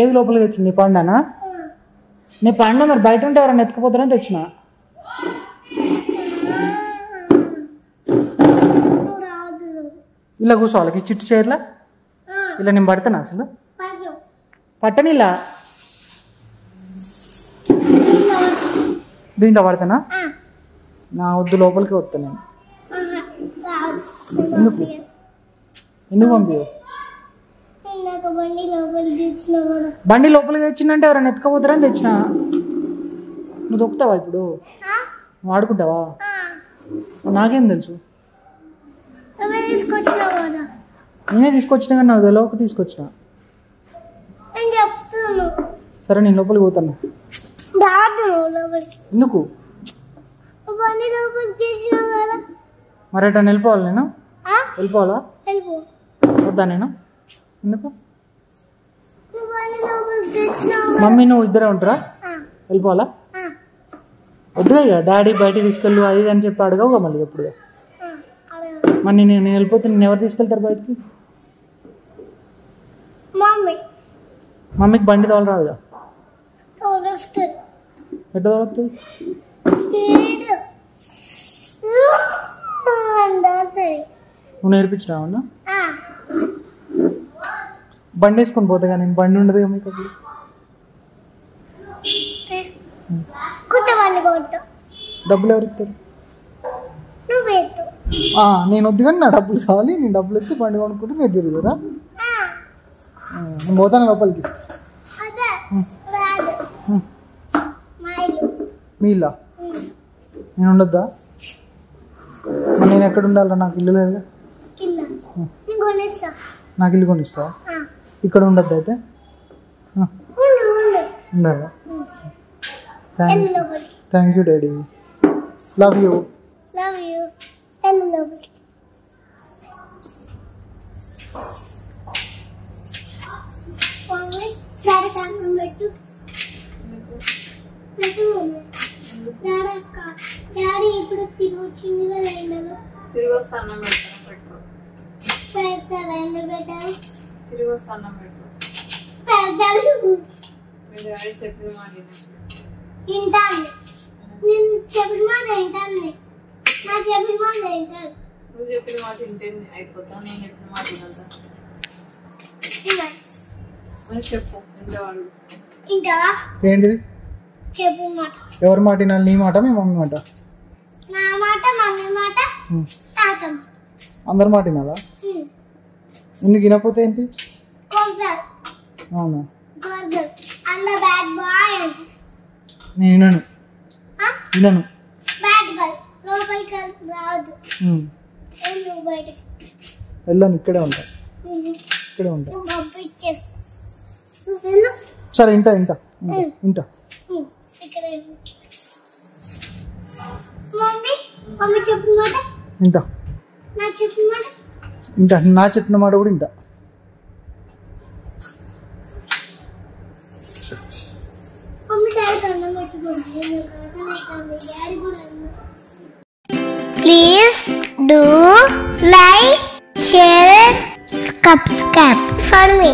ఏది లోపలికి తెచ్చిన నీ పండానా? నీ పండ మరి బయట ఉంటే ఎవరైనా ఎత్తుకుపోతారని తెచ్చిన. ఇలా కూర్చోవాలి చిట్టు చైర్లా. ఇలా నేను పడతాను అసలు పట్టని. ఇలా దీంట్లో పడతానా? నా వద్దు, లోపలికి వస్తా నేను. ఎందుకు ఎందుకు పంపించవు? బండి లోపలికి తెచ్చిందంటే ఎవరైనా ఎత్తుకపోతారని తెచ్చిన. నువ్వు దొక్కుతావా ఇప్పుడు? నువ్వు ఆడుకుంటావా? నాకేం తెలుసు? నేనే తీసుకొచ్చిన కానీ నాకు తెలియక తీసుకొచ్చిన. సరే నేను లోపలికి పోతాను. ఎందుకు? మరి ఎట్లా వెళ్ళిపోవాలి? నేను వెళ్ళిపోవాలా? వద్దా నేను? ఎందుకు? మమ్మీ నువ్వు ఇద్దరే ఉంటారా? వెళ్ళిపోవాలా? వద్దుగా ఇక డాడీ బయటికి తీసుకెళ్ళు అది అని చెప్పి అడగవుగా మళ్ళీ ఎప్పుడు. మరి నేను వెళ్ళిపోతే నేను ఎవరు తీసుకెళ్తారు బయటికి? మమ్మీకి బండి తోలు రాదుగా. ఎట్లా తోలుతుంది? నువ్వు నేర్పించినావన్నా? బండి వేసుకొని పోతా కానీ బండి ఉండదు కదా మీకు అప్పుడు. డబ్బులు ఎవరు ఇస్తారు? నేను వద్దు కానీ నా డబ్బులు కావాలి. నేను డబ్బులు ఎత్తి బండి కొనుక్కుంటే మీరు తిరుగురా. నేను పోతాను లోపలికి. మీ ఇల్లా? నేను ఉండొద్దా? మరి నేను ఎక్కడ ఉండాలరా? నాకు ఇల్లు లేదుగా. నాకు ఇల్లు కొనిస్తావా? ఇక్కడ ఉండద్దు అయితే? ఉండాలా? Thank you daddy. Love you. Daddy ఇప్పుడు తిరిగి వచ్చింది కదా ఎండలో. తిరిగి వస్తాను పెడతారా? ఎండ పెట్టారు. తిరిగి వస్తాను పెడతారు. చెప్పిన మాట వింటాను. నేను చెప్పిన మాట వింటాను. నా చెప్పిన మాట వింటాను. నువ్వు చెప్పిన మాట వింటే అయిపోతా. నేను చెప్పిన మాట వింటా. చెప్పు. వింటావా? ఏంటిది చెప్పిన మాట? ఎవరి మాట వినాలి? నీ మాట మీ మమ్మీ మాట? నా మాట, మమ్మీ మాట, తాత మాట. అందరి మాట వినాలా? ఎందుకు వినకపోతే ఏంటి? అవునా? నేను వినను. వినను. వెళ్ళాను. ఇక్కడే ఉంటా. ఇక్కడే ఉంటా. సరే ఇంటా ఇంటా ఇంటా. ఇంటా ఇంటా. నా చెప్పిన మాట కూడా ఇంటా. Please do like, share, subscribe for me.